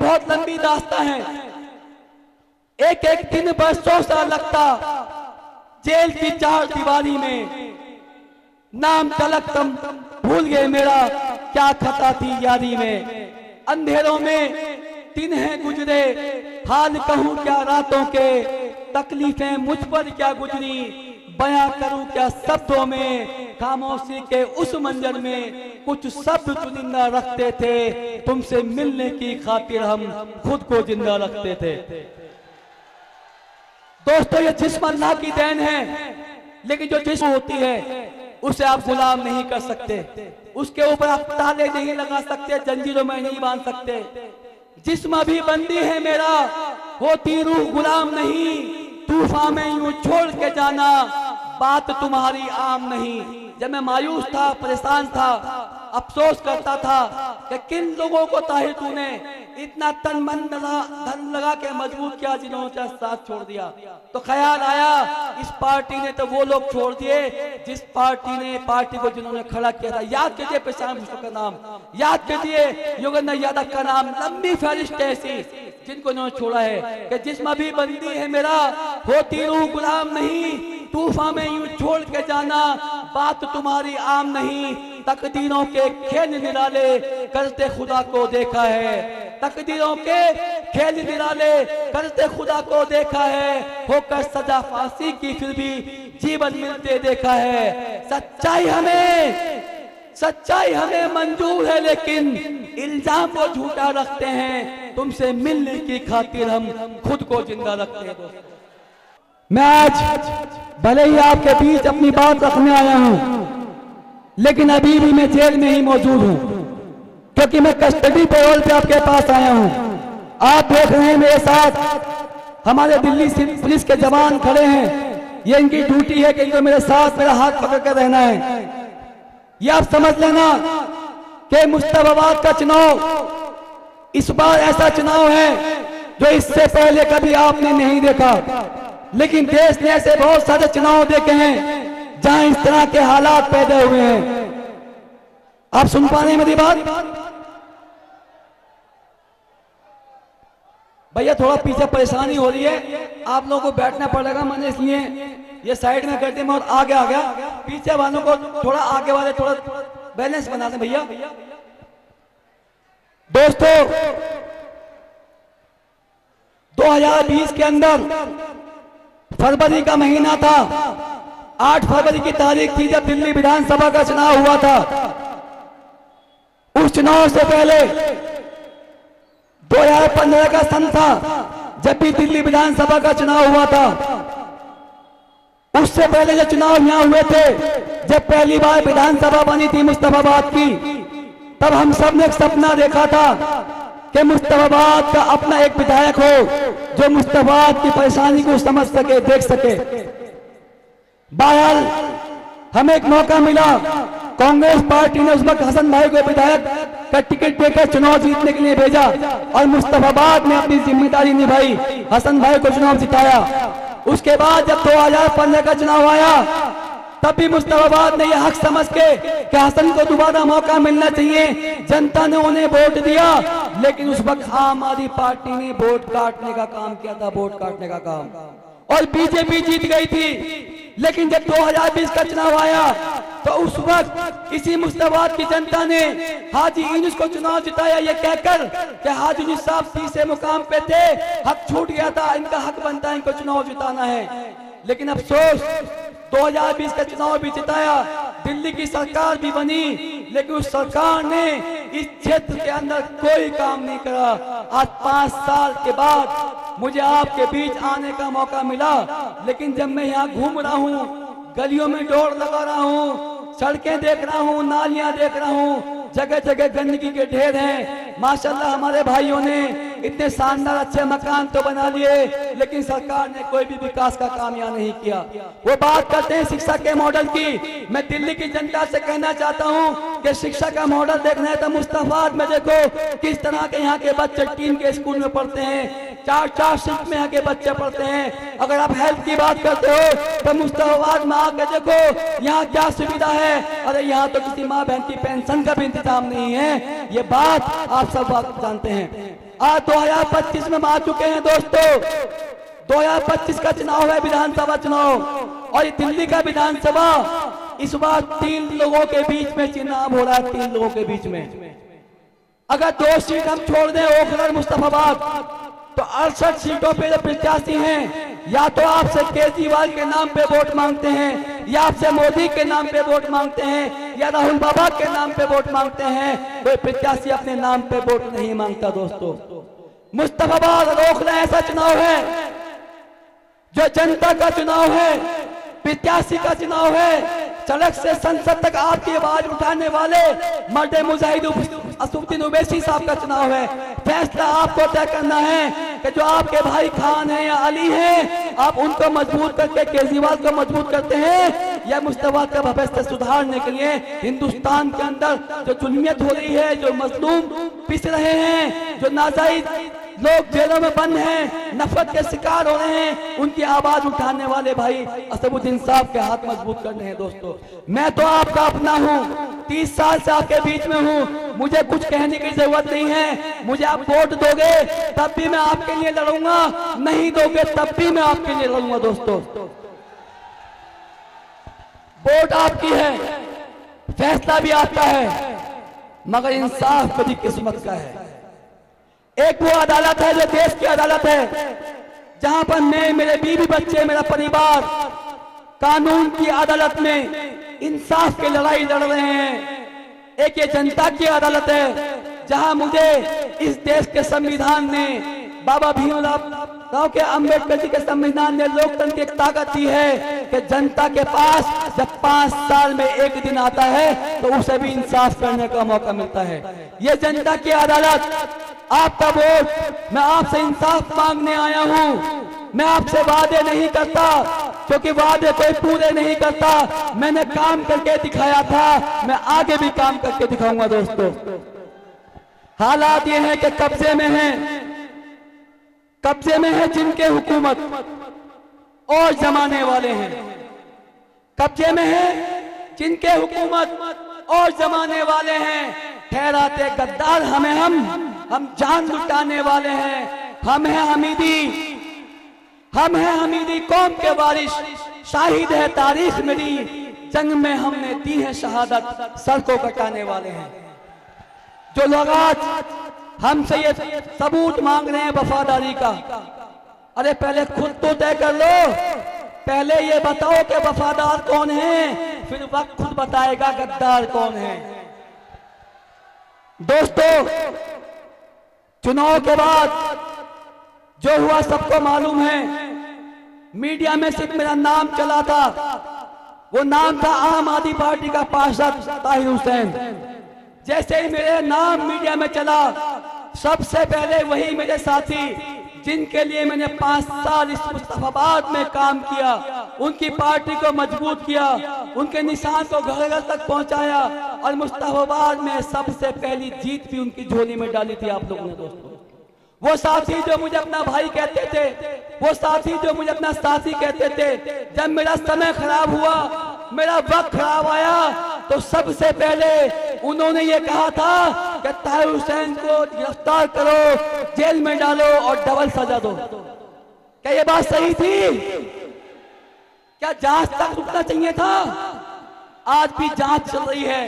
बहुत लंबी दास्ता है। एक एक दिन बरसों सा लगता जेल की चार दीवारी में। नाम तलक तुम भूल गए मेरा, क्या खता थी यारी में। अंधेरों में दिन है गुजरे, हाल कहूं क्या रातों के। तकलीफें मुझ पर क्या गुजरी, बयां करूं क्या शब्दों में। खामोशी के उस मंजर में कुछ शब्द चुनिंदा रखते थे। तुमसे मिलने की खातिर हम खुद को जिंदा रखते थे। दोस्तों, ये जिस्म अल्लाह की देन है, लेकिन जो जिस्म होती है उसे आप गुलाम नहीं कर सकते। उसके ऊपर आप ताले नहीं लगा सकते, जंजीरों में नहीं बांध सकते। जिस्म अभी बंदी है मेरा, होती रूह गुलाम नहीं। तूफान में यूं छोड़ के जाना, बात तुम्हारी आम नहीं। जब मैं मायूस था, परेशान था, अफसोस करता था कि किन लोगों को ताहिर तूने इतना तन मन धन लगा के मजबूत किया जिन्होंने साथ छोड़ दिया। तो ख्याल आया इस पार्टी ने तो वो लोग छोड़ दिए जिस पार्टी को जिन्होंने खड़ा किया था। याद कीजिए प्रशांत भूषण का नाम, याद कीजिए योगेंद्र यादव का नाम, लंबी फहरिस्त ऐसी जिनको इन्होंने छोड़ा है कि जिस्म भी बंदी है मेरा, होती रूह गुलाम नहीं। तूफान में यूं छोड़ के जाना, बात तुम्हारी आम नहीं। तकदीरों के खेल निराले करते खुदा को देखा है। तकदीरों के खेल निराले करते खुदा को देखा है। होकर सजा फांसी की फिर भी जीवन मिलते देखा है। सच्चाई हमें मंजूर है, लेकिन इल्जाम को झूठा रखते हैं। तुमसे मिलने की खातिर हम खुद को जिंदा रखते हैं। मैं आज भले ही आपके बीच अपनी बात रखने आया हूं, लेकिन अभी भी मैं जेल में ही मौजूद हूं, क्योंकि मैं कस्टडी पैरोल पे आपके पास आया हूं। आप देख रहे हैं मेरे साथ हमारे दिल्ली पुलिस के जवान खड़े हैं। ये इनकी ड्यूटी है कि इनको मेरे साथ मेरा हाथ पकड़ कर रहना है। ये आप समझ लेना कि मुस्तफाबाद का चुनाव इस बार ऐसा चुनाव है जो इससे पहले कभी आपने नहीं देखा। लेकिन देश ने ऐसे बहुत सारे चुनाव देखे हैं जहां इस तरह के हालात पैदा हुए हैं। आप सुन पा रहे हैं मेरी बात? भैया थोड़ा पीछे परेशानी हो रही है, आप लोगों को बैठना पड़ेगा। मैंने इसलिए ये साइड में कर दिया, मैं और आगे आ गया। पीछे वालों को थोड़ा, आगे वाले थोड़ा बैलेंस बना दें भैया। दोस्तों, 2020 के अंदर फरवरी का महीना था, 8 फरवरी की तारीख थी जब दिल्ली विधानसभा का चुनाव हुआ था। उस चुनाव से पहले 2015 का सन था जब भी दिल्ली विधानसभा का चुनाव हुआ था। उससे पहले जो चुनाव यहां हुए थे, जब पहली बार विधानसभा बनी थी मुस्तफाबाद की, तब हम सब ने एक सपना देखा था कि मुस्तफाबाद का अपना एक विधायक हो जो मुस्तफाबाद की परेशानी को समझ सके, देख सके। बहरहाल हमें एक मौका मिला। कांग्रेस पार्टी ने उस वक्त हसन भाई को विधायक का टिकट देकर चुनाव जीतने के लिए भेजा और मुस्तफाबाद ने अपनी जिम्मेदारी निभाई, हसन भाई को चुनाव जिताया। उसके बाद जब 2015 का चुनाव आया, तब भी मुस्तफाबाद ने यह हक समझ के कि हसन को दोबारा मौका मिलना चाहिए, जनता ने उन्हें वोट दिया। लेकिन उस वक्त आम आदमी पार्टी ने वोट काटने का काम किया था, वोट काटने का काम, और बीजेपी जीत गई थी। लेकिन जब 2020 का चुनाव आया तो उस वक्त इसी मुस्तफाबाद की जनता ने हाजी यूनुस को चुनाव जिताया, ये कहकर कि हाजी यूनुस साहब तीसरे मुकाम पे थे, हक छूट गया था, इनका हक बनता है, इनको चुनाव जिताना है। लेकिन अफसोस 2020 का चुनाव भी जिताया, दिल्ली की सरकार भी बनी, लेकिन उस सरकार ने इस क्षेत्र के अंदर कोई काम नहीं करा। आज 5 साल के बाद मुझे आपके बीच आने का मौका मिला, लेकिन जब मैं यहाँ घूम रहा हूँ, गलियों में दौड़ लगा रहा हूँ, सड़कें देख रहा हूँ, नालियां देख रहा हूँ, जगह जगह गंदगी के ढेर हैं। माशाल्लाह हमारे भाइयों ने इतने शानदार अच्छे मकान तो बना लिए, लेकिन सरकार ने कोई भी विकास का काम यहाँ नहीं किया। वो बात करते हैं शिक्षा के मॉडल की। मैं दिल्ली की जनता से कहना चाहता हूँ कि शिक्षा का मॉडल देखना है तो मुस्तफाबाद में देखो किस तरह के यहाँ के बच्चे टीन के स्कूल में पढ़ते हैं, 4-4 शिफ्ट में आके बच्चे पढ़ते हैं। अगर आप हेल्थ की बात करते हो तो मुस्तफाबाद में आके देखो यहाँ क्या सुविधा है। अरे यहाँ तो किसी माँ बहन की पेंशन का भी इंतजाम नहीं है। ये बात आप सब बात जानते हैं। आज 2025 में आ चुके हैं दोस्तों। 2025 का चुनाव है, विधानसभा चुनाव, और ये दिल्ली का विधानसभा इस बार 3 लोगों के बीच में चुनाव हो रहा है। 3 लोगों के बीच में अगर 2 सीट हम छोड़ दें, ओखला मुस्तफाबाद, तो 68 सीटों पे जो प्रत्याशी हैं, या तो आपसे केजरीवाल के नाम पे वोट मांगते हैं, या आपसे मोदी के नाम पे वोट मांगते हैं, या राहुल बाबा के नाम पे वोट मांगते हैं। कोई प्रत्याशी अपने नाम पे वोट नहीं मांगता दोस्तों। मुस्तफाबाद और ओखला ऐसा चुनाव है जो जनता का चुनाव है, प्रत्याशी का चुनाव है। सड़क से संसद तक आपकी आवाज उठाने वाले मर्द मुजाहिद असदुद्दीन ओवैसी साहब का चुनाव है। फैसला आपको तय करना है कि जो आपके भाई खान हैं या अली हैं, आप उनको मजबूत करके केजरीवाल को मजबूत करते हैं, या मुस्तफा का भविष्य सुधारने के लिए हिंदुस्तान के अंदर जो जुल्मियत हो रही है, जो मजलूम पिस रहे हैं, जो नाजायज लोग जेलों में बंद हैं, नफरत के शिकार हो रहे हैं, उनकी आवाज उठाने वाले भाई असदुद्दीन साहब के हाथ मजबूत करने हैं दोस्तों। मैं तो आपका अपना हूँ, 30 साल से आपके बीच में हूँ, मुझे कुछ कहने की जरूरत नहीं है। मुझे आप वोट दोगे तब भी मैं आपके लिए लड़ूंगा, नहीं दोगे तब भी मैं आपके लिए लड़ूंगा दोस्तों। वोट आपकी है, फैसला भी आपका है, मगर इंसाफ कभी किस्मत का है। एक वो अदालत है जो देश की अदालत है, जहां पर मैं, मेरे बीवी बच्चे, मेरा परिवार कानून की अदालत में इंसाफ की लड़ाई लड़ रहे हैं। एक ये जनता की अदालत है, जहां मुझे इस देश के संविधान ने, बाबा भीमराव के अंबेडकर जी के संविधान ने लोकतंत्र की एक ताकत दी है कि जनता के पास जब 5 साल में एक दिन आता है तो उसे भी इंसाफ करने का मौका मिलता है। ये जनता की अदालत, आपका वोट, मैं आपसे इंसाफ मांगने आया हूं। मैं आपसे वादे नहीं करता, क्योंकि वादे कोई पूरे नहीं करता। मैंने काम करके दिखाया था, मैं आगे भी काम करके दिखाऊंगा दोस्तों। हालात ये हैं कि कब्जे में है, कब्जे में है जिनके हुकूमत और जमाने वाले हैं। कब्जे में है जिनके हुकूमत और जमाने वाले हैं। ठहराते गद्दार हमें, हम जान लुटाने वाले हैं। हम हैं हमीदी, हम हैं हमीदी कौम के वारिस, शाहिद है तारीख मेरी, जंग में हमने दी है शहादत, सर को कटाने वाले हैं। जो लोग आज हमसे ये सबूत मांग रहे हैं वफादारी का, अरे पहले खुद तो तय कर लो। पहले ये बताओ कि वफादार कौन है, फिर वक्त खुद बताएगा गद्दार कौन है। दोस्तों, चुनाव के बाद जो हुआ सबको मालूम है। मीडिया में सिर्फ मेरा नाम चला था, वो नाम था आम आदमी पार्टी का पार्षद ताहिर हुसैन। जैसे ही मेरे नाम मीडिया में चला, सबसे पहले वही मेरे साथी जिनके लिए मैंने 5 साल इस मुस्तफाबाद में काम किया, उनकी पार्टी को मजबूत किया, उनके निशान को घर घर तक पहुंचाया, और मुस्तफाबाद में सबसे पहली जीत भी उनकी झोली में डाली थी आप लोगों ने दोस्तों। वो साथी जो मुझे अपना भाई कहते थे, वो साथी जो मुझे अपना साथी कहते थे, जब मेरा समय खराब हुआ, मेरा वक्त खराब आया, तो सबसे पहले उन्होंने ये कहा था कि ताहिर हुसैन को गिरफ्तार करो, जेल में डालो और डबल सजा दो। क्या ये बात सही थी? क्या जांच तक रुकना चाहिए था? आज भी जांच चल रही है,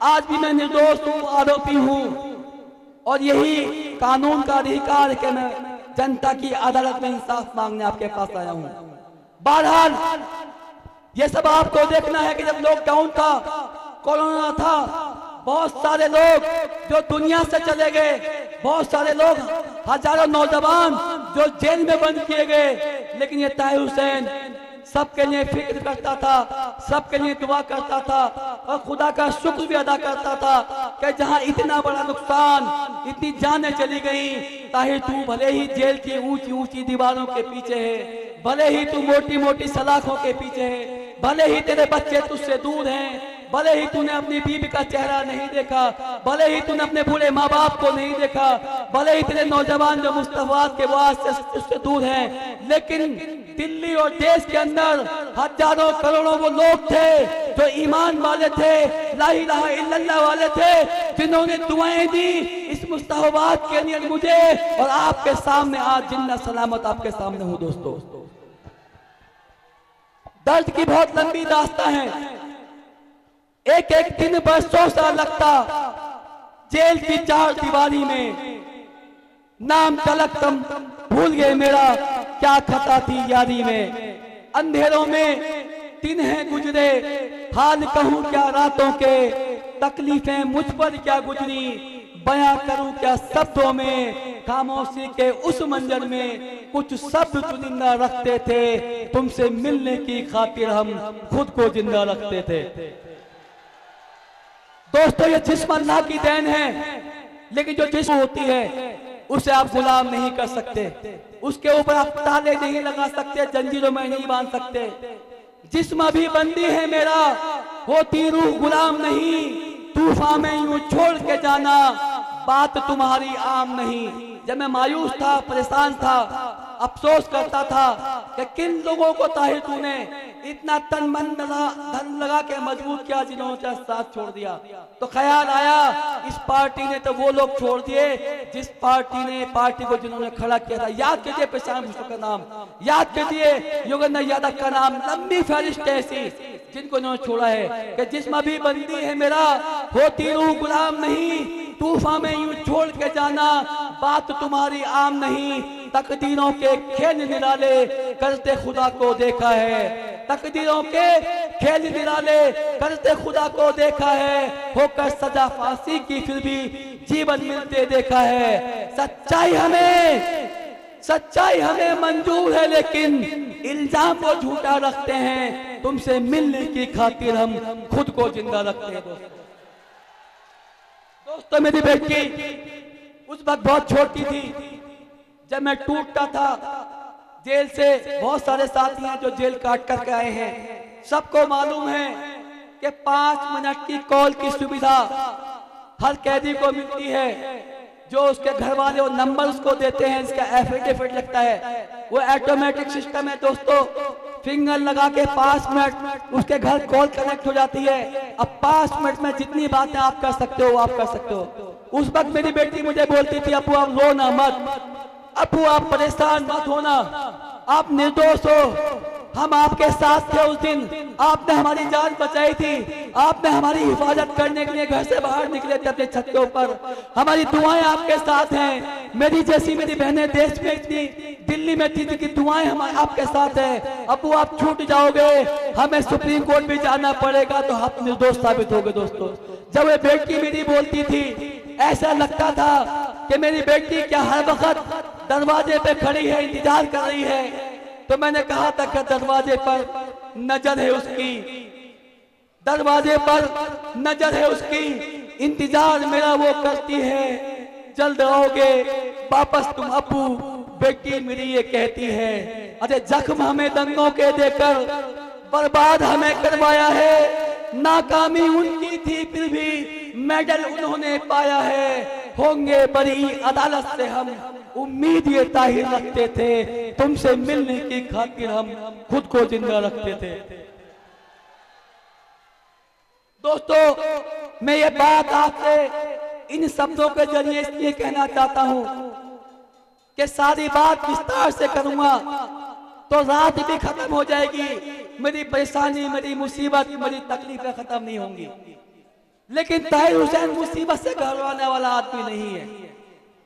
आज भी मैं निर्दोष हूं, आरोपी हूं, और यही कानून का अधिकार है कि मैं जनता की अदालत में इंसाफ मांगने आपके पास आया हूं। बहरहाल ये सब आपको देखना है कि जब लॉकडाउन था, कोरोना था, बहुत सारे लोग जो दुनिया से चले गए, बहुत सारे लोग, हजारों नौजवान जो जेल में बंद किए गए, लेकिन ये ताहिर हुसैन सबके लिए फिक्र करता था, सबके लिए दुआ करता था, और खुदा का शुक्र भी अदा करता था कि जहां इतना बड़ा नुकसान, इतनी जानें चली गई, ताहिर तू भले ही जेल की ऊंची ऊंची दीवारों के पीछे है, भले ही तू मोटी मोटी सलाखों के पीछे है, भले ही तेरे बच्चे तुझसे दूर हैं, भले ही तूने अपनी बीवी का चेहरा नहीं देखा, भले ही तूने अपने बूढ़े माँ बाप को नहीं देखा, भले ही तेरे नौजवान जो मुस्तफात के वास से उससे दूर हैं, लेकिन दिल्ली और देश के अंदर हजारों करोड़ों वो लोग थे जो ईमान वाले थे, ला इलाहा इल्लल्लाह वाले थे, जिन्होंने दुआएं दी इस मुस्तफात के लिए मुझे, और आपके सामने आज जिन्ना सलामत आपके सामने हूं। दोस्तों, दर्द की बहुत लंबी दास्तां है। एक एक दिन बरसों सा लगता जेल की चार दीवारी में, नाम तलक तुम भूल गए मेरा, क्या खता थी यारी में। अंधेरों में दिन है गुजरे, हाल कहूं क्या रातों के, तकलीफें मुझ पर क्या गुजरी, बयां करूं क्या शब्दों में। खामोशी के उस मंजर में कुछ शब्द चुनिंदा रखते थे, तुमसे मिलने की खातिर हम खुद को जिंदा रखते थे। दोस्तों, ये जिस्म अल्लाह की देन है, लेकिन जो जिस्म होती है उसे आप गुलाम नहीं कर सकते, उसके ऊपर आप ताले नहीं लगा सकते, जंजीरों में नहीं बांध सकते। जिस्म भी बंदी है मेरा, होती रूह गुलाम नहीं, तूफान में यूं छोड़ के जाना, बात तुम्हारी आम नहीं। जब मैं मायूस था, परेशान था, अफसोस करता था कि किन लोगों को ताहिर तूने इतना तन मन धन लगा के मजबूत किया, जिन्होंने साथ छोड़ दिया, तो ख्याल आया इस पार्टी ने तो वो लोग छोड़ दिए जिस पार्टी को जिन्होंने खड़ा किया था। याद कीजिए प्रशांत भूषण का नाम, याद कीजिए योगेंद्र यादव का नाम, लंबी फहरिस्त ऐसी जिनको इन्होंने छोड़ा है कि जिस्म भी बंदी है मेरा, होती रूह गुलाम नहीं, तूफान में यूं छोड़ के जाना, बात तुम्हारी आम नहीं। तकदीरों के खेल निराले करते खुदा को देखा है, तकदीरों के खेल निराले करते खुदा को देखा है, होकर सजा फांसी की फिर भी जीवन मिलते देखा है। सच्चाई हमें मंजूर है, लेकिन इल्जाम को झूठा रखते हैं, तुमसे मिलने की खातिर हम खुद को जिंदा रखते हैं। दोस्तों, मेरी बेटी उस वक्त बहुत छोटी थी जब मैं टूटता था। जेल से बहुत सारे साथी हैं जो जेल काट करके आए हैं, सबको मालूम है कि 5 मिनट की कॉल की सुविधा हर कैदी को मिलती है। जो उसके घर वाले वो नंबर उसको देते हैं, इसका एफिडेविट लगता है, वो ऑटोमेटिक सिस्टम है दोस्तों। फिंगर लगा के 5 मिनट उसके घर कॉल कनेक्ट हो जाती है। अब 5 मिनट में जितनी बातें आप कर सकते हो आप कर सकते हो। उस वक्त मेरी बेटी मुझे बोलती थी, अबू आप रोना मत, अबू आप परेशान मत होना, आप निर्दोष हो, हम आपके साथ थे उस दिन, आपने हमारी जान बचाई थी, आपने हमारी हिफाजत करने के लिए घर से बाहर निकले थे अपने छत के ऊपर, हमारी दुआएं आपके साथ हैं। मेरी जैसी मेरी बहनें देश में इतनी दिल्ली में थी कि दुआएं हमारे आपके साथ हैं। अबू आप छूट जाओगे, हमें सुप्रीम कोर्ट भी जाना पड़ेगा तो आप निर्दोष साबित होगे। दोस्तों, जब ये बेटी मेरी बोलती थी, ऐसा लगता था कि मेरी बेटी क्या हर वक्त दरवाजे पे खड़ी है, इंतजार कर रही है। तो मैंने कहा था कि दरवाजे पर नजर है उसकी, दरवाजे पर नजर है उसकी, इंतजार मेरा वो करती है, जल्द आओगे वापस तुम अबू, बेटी मेरी ये कहती है। अरे जख्म हमें दंगों के देकर बर्बाद हमें करवाया है, नाकामी उनकी थी फिर भी मेडल उन्होंने पाया है, होंगे बरी अदालत से हम उम्मीद ये ताहिर रखते थे, तुमसे मिलने की खातिर हम खुद को जिंदा रखते थे। दोस्तों, मैं ये बात आपसे इन शब्दों के जरिए इसलिए कहना चाहता हूं कि सारी बात विस्तार से करूंगा तो रात भी खत्म हो जाएगी, मेरी परेशानी, मेरी मुसीबत, मेरी तकलीफें खत्म नहीं होंगी। लेकिन ताहिर हुसैन मुसीबत से घबराने वाला आदमी नहीं है,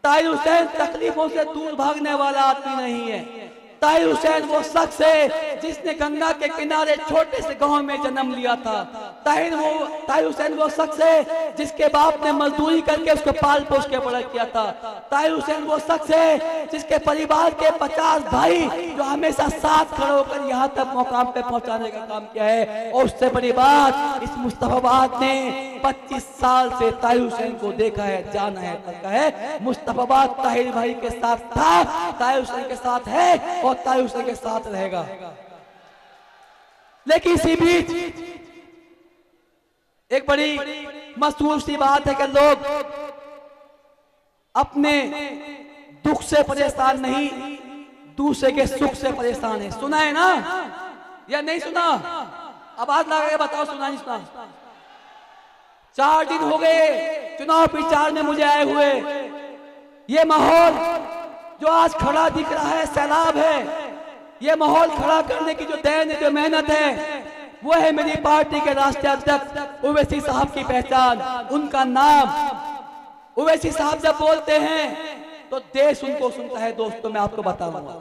ताहिर हुसैन तकलीफों से दूर भागने वाला आदमी नहीं है। ताहिर हुसैन वो शख्स है जिसने गंगा के किनारे छोटे से गांव में जन्म लिया था। ताहिर हुसैन वो शख्स है जिसके बाप ने मजदूरी करके उसको पाल पोस के बड़ा किया था। ताहिर हुसैन वो शख्स है जिसके परिवार के 50 भाई जो हमेशा साथ खड़े होकर यहाँ तक मुकाम पे पहुंचाने का काम किया है। और उससे बड़ी बात, इस मुस्तफाबाद ने 25 साल से ताहिर हुसैन को देखा है, जाना है, तक है। मुस्तफाबाद ताहिर भाई के साथ था, ताहिर हुसैन के साथ है और ताहिर हुसैन के साथ रहेगा। लेकिन इसी बीच एक बड़ी मशहूर सी बात है कि लोग अपने दुख से परेशान नहीं, दूसरे के सुख से परेशान है। सुना है ना या नहीं सुना? आवाज लगा के बताओ, सुना नहीं सुना? 4 दिन हो गए चुनाव प्रचार में मुझे आए हुए। ये माहौल जो आज खड़ा दिख रहा है सैलाब है। ये माहौल खड़ा करने की जो देन है, जो मेहनत है, वो है मेरी पार्टी के राष्ट्रीय अध्यक्ष ओवैसी साहब की पहचान, उनका नाम। ओवैसी साहब जब बोलते हैं तो देश उनको सुनता है। दोस्तों मैं आपको बताऊंगा,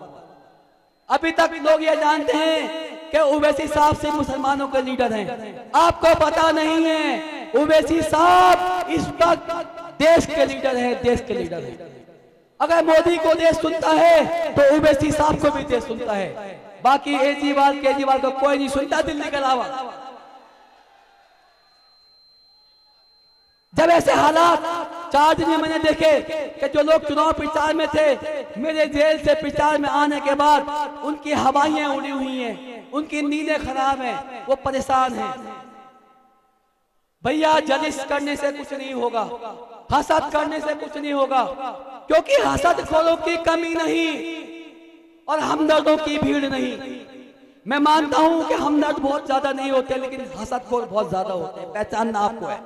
अभी तक लोग ये जानते हैं कि ओवैसी साहब सिर्फ मुसलमानों के लीडर हैं। आपको पता नहीं है ओवैसी साहब इस वक्त देश के लीडर हैं, देश के लीडर हैं। अगर मोदी को देश सुनता है तो ओवैसी साहब को भी देश सुनता है। बाकी केजरीवाल को कोई नहीं सुनता दिल्ली के अलावा। जब ऐसे हालात 4 दिन में मैंने देखे कि जो लोग चुनाव प्रचार में थे, मेरे जेल से प्रचार में आने के बाद उनकी हवाइयां उड़ी हुई हैं, उनकी नींदें खराब हैं, वो परेशान हैं। भैया जलिश करने से कुछ नहीं होगा, हसद करने से कुछ नहीं होगा, क्योंकि हसदखोरों की कमी नहीं और हमदर्दों की भीड़ नहीं। मैं मानता हूं कि हमदर्द बहुत ज्यादा नहीं होते, लेकिन हसदखोर बहुत ज्यादा होते हैं। पहचानना आपको है,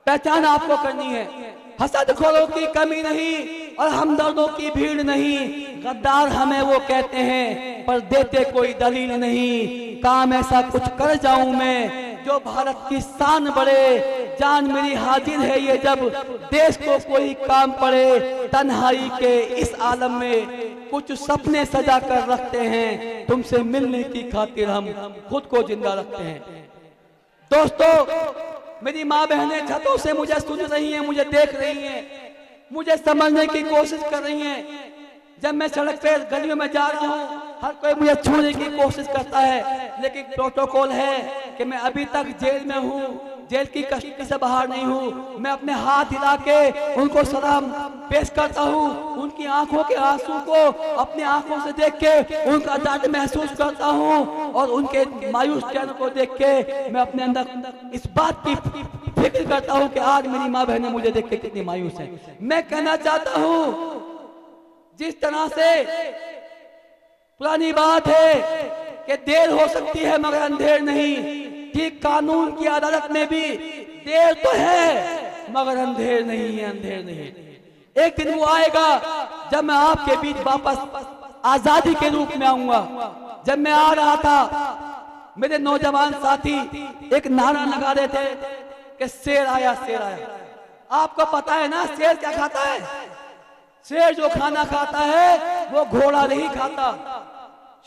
पहचान आपको करनी है। हसदखोरों की कमी नहीं और हमदर्दों की भीड़ नहीं। गद्दार हमें वो कहते हैं पर देते कोई दलील नहीं। काम ऐसा कुछ कर जाऊं मैं जो भारत की शान बढ़े। जान मेरी हाजिर है ये जब देश को कोई काम पड़े। तन्हाई के इस आलम में कुछ सपने सजा कर रखते हैं, तुमसे मिलने की खातिर हम खुद को जिंदा रखते हैं। दोस्तों मेरी माँ बहनें छतों से मुझे सुन रही हैं, मुझे देख रही हैं, मुझे समझने की कोशिश कर रही हैं। जब मैं सड़क पे गलियों में जा रहा हूँ हर कोई मुझे छूने की कोशिश करता है, लेकिन प्रोटोकॉल है कि मैं अभी तक जेल में हूँ, जेल की कस्टडी से बाहर नहीं हूँ। मैं अपने हाथ हिला के उनको सलाम पेश करता हूँ। उनकी आंखों के आंसू को अपनी आंखों से देख के उनका दर्द महसूस करता हूँ और उनके मायूस चेहरे को देख के मैं अपने अंदर इस बात की फिक्र करता हूँ कि आज मेरी माँ बहनें मुझे देख के कितनी मायूस है। मैं कहना चाहता हूँ जिस तरह से पुरानी बात है कि देर हो सकती है मगर अंधेर नहीं, ठीक कानून की अदालत में भी देर तो है मगर अंधेर नहीं है, अंधेर नहीं। एक दिन वो आएगा जब मैं आपके बीच वापस आजादी के रूप में आऊंगा। जब मैं आ रहा था मेरे नौजवान साथी एक नारा लगा रहे थे कि शेर आया, शेर आया। आपको पता है ना शेर क्या खाता है? शेर जो खाना खाता है वो घोड़ा नहीं खाता।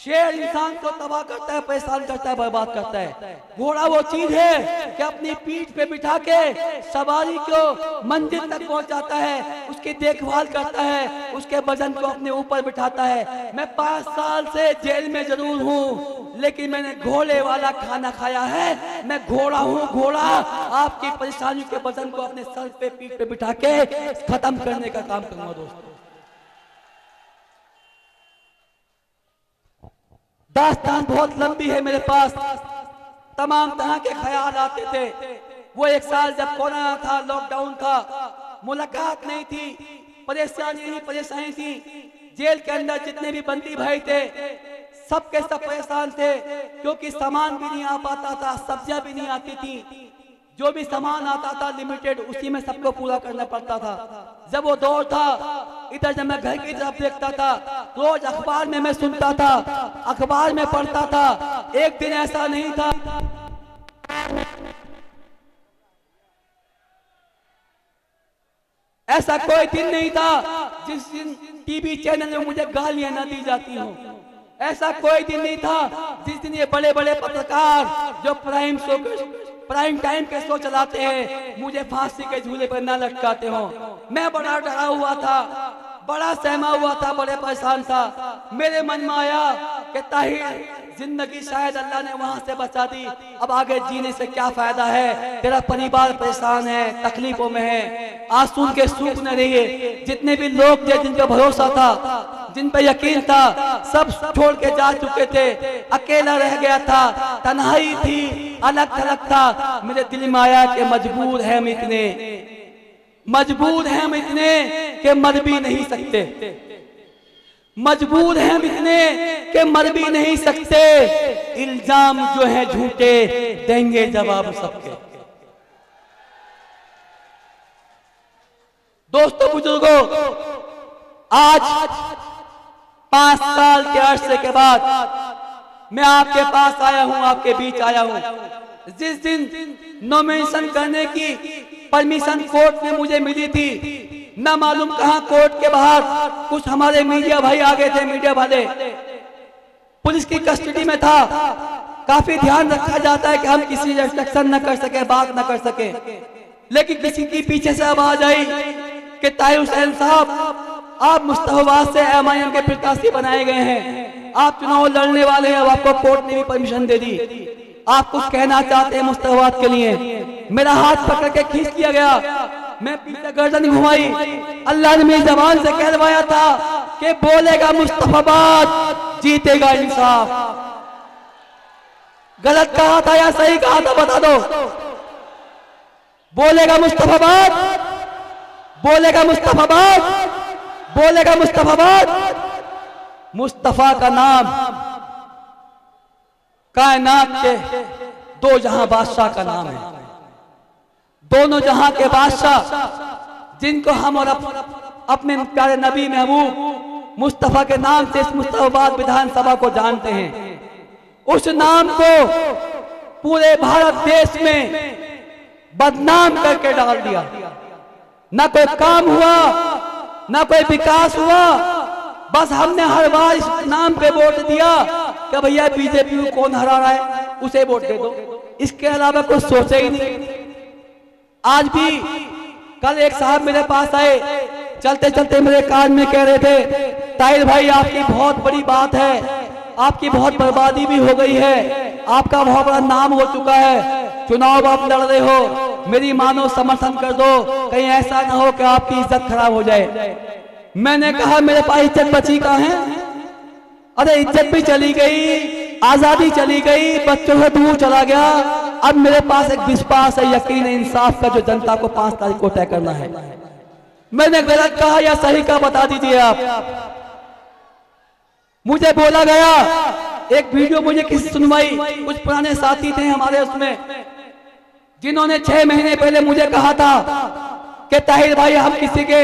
शेर इंसान को तबाह करता है, परेशान करता है, बर्बाद करता है। घोड़ा वो चीज है कि अपनी पीठ पे बिठा के सवारी को मंजिल तक पहुंचाता है, उसकी देखभाल करता है, उसके वजन को अपने ऊपर बिठाता है। मैं 5 साल से जेल में जरूर हूँ, लेकिन मैंने घोड़े वाला खाना खाया है। मैं घोड़ा हूँ, घोड़ा। आपकी परेशानियों के वजन को अपने सर पे, पीठ पे बिठा के खत्म करने का काम करूंगा। दोस्तों दास्तान बहुत लंबी है मेरे पास, तमाम तरह के ख्याल आते थे। वो 1 साल जब कोरोना था, लॉकडाउन था, मुलाकात नहीं थी, परेशानी थी। जेल के अंदर जितने भी बंदी भाई थे सबके सब परेशान थे, क्योंकि सामान भी नहीं आ पाता था, सब्जियां भी नहीं आती थी। जो भी सामान आता था लिमिटेड, उसी में सबको पूरा करना पड़ता था। जब वो दौर था, इधर जब मैं घर की तरफ देखता था, रोज अखबार में मैं सुनता था, अखबार में पढ़ता था। एक दिन ऐसा नहीं था, ऐसा कोई दिन नहीं था जिस दिन टीवी चैनल में मुझे गालियां न दी जाती हों। ऐसा कोई दिन नहीं था जिस दिन ये बड़े बड़े पत्रकार जो प्राइम टाइम के शो चलाते हैं मुझे फांसी के झूले पर न लटकाते हो। मैं बड़ा डरा हुआ था, बड़ा सहमा हुआ था, बड़े परेशान था। मेरे मन में आया कि ताहिर जिंदगी शायद अल्लाह ने वहां से बचा दी, अब आगे जीने से क्या फायदा है। तेरा परिवार परेशान है, तकलीफों में है, आंसू के सूख न रही है। जितने भी लोग थे जिन पे भरोसा था, जिन पर यकीन था, सब छोड़ के जा चुके थे, अकेला रह गया था, तन्हाई थी, अलग थलग था। मेरे दिल में आया कि मजबूर हैं हम इतने कि मर भी नहीं सकते, मजबूर हैं हम इतने कि मर भी नहीं सकते। इल्जाम जो है झूठे, देंगे जवाब सबके। दोस्तों बुजुर्गों, आज 5 साल के अरसे के बाद मैं आपके पास आया हूं, आपके बीच आया हूं। जिस दिन नॉमिनेशन करने की परमिशन कोर्ट में मुझे मिली थी, न मालूम कहां कोर्ट के बाहर कुछ हमारे मीडिया भाई आ गए थे, मीडिया वाले, पुलिस की कस्टडी में था। काफी ध्यान रखा जाता है कि हम किसी रिस्ट्रिक्शन न कर सके, बात न कर सके, लेकिन किसी की पीछे से आवाज आई कि ताहिर हुसैन साहब, आप मुस्तफाबाद से MIM के प्रत्याशी बनाए गए हैं, आप चुनाव लड़ने वाले हैं, अब आपको कोर्ट ने भी परमिशन दे दी, आप कुछ कहना चाहते हैं मुस्तफाबाद के लिए। मेरा हाथ पकड़ के खींच लिया गया, मैं पीछे गर्दन घुमाई। अल्लाह ने मेरी जबान से कहलवाया था कि बोलेगा मुस्तफाबाद, जीतेगा इंसाफ। गलत कहा था या सही कहा था बता दो। बोलेगा मुस्तफाबाद, बोलेगा मुस्तफाबाद, बोलेगा मुस्तफाबाद। मुस्तफा का नाम कायनात के 2 जहां बादशाह का नाम है, दोनों जहां के बादशाह, जिनको हम और अपने प्यारे नबी महबूब मुस्तफा के नाम से इस मुस्तफाबाद विधानसभा को जानते हैं। उस नाम को पूरे भारत देश में बदनाम करके डाल दिया। ना कोई काम हुआ, ना कोई विकास हुआ, बस हमने हर बार इस नाम पे वोट दिया कि भैया बीजेपी को कौन हरा रहा है उसे वोट दे दो, इसके अलावा कुछ सोचे ही नहीं। आज भी कल एक साहब मेरे पास आए, चलते चलते मेरे कान में कह रहे थे, ताहिर भाई आपकी बहुत बड़ी बात है, आपकी बहुत बर्बादी भी हो गई है, आपका बहुत बड़ा नाम हो चुका है, चुनाव आप लड़ रहे हो, मेरी मानो समर्थन कर दो, कहीं ऐसा ना हो कि आपकी इज्जत खराब हो जाए। मैंने कहा मेरे पास इज्जत बची कहाँ है? अरे इज्जत भी चली गई, आजादी चली गई, बच्चों से दूर चला गया। अब मेरे पास एक विश्वास है, यकीन है, इंसाफ का, जो जनता को 5 तारीख को तय करना है। मैंने गलत कहा या सही कहा बता दीजिए आप। मुझे बोला गया, एक वीडियो मुझे किसी सुनवाई, कुछ पुराने साथी थे हमारे उसमें, जिन्होंने 6 महीने पहले मुझे कहा था कि ताहिर भाई हम किसी के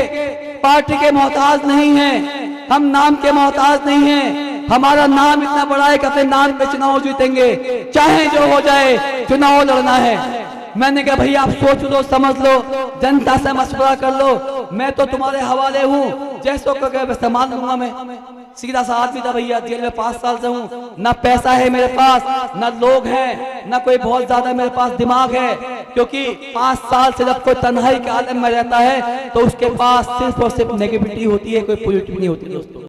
पार्टी के मोहताज नहीं हैं, हम नाम के मोहताज नहीं हैं, हमारा नाम इतना बड़ा है कि अपने नाम पे चुनाव जीतेंगे, चाहे जो हो जाए, चुनाव लड़ना है। मैंने कहा भैया आप सोच लो, समझ लो, जनता से मशवरा कर लो, मैं तो तुम्हारे हवाले हूँ, जैसो कहोगे संभाल लूंगा। मैं सीधा सा आदमी था भैया, जेल में 5 साल से हूँ, ना पैसा है मेरे पास, ना लोग हैं, ना कोई बहुत ज्यादा मेरे पास दिमाग है, क्योंकि 5 साल से जब कोई तन्हाई के आलम में रहता है तो उसके पास सिर्फ और सिर्फ नेगेटिविटी होती है, कोई पॉजिटिव नहीं होती दोस्तों।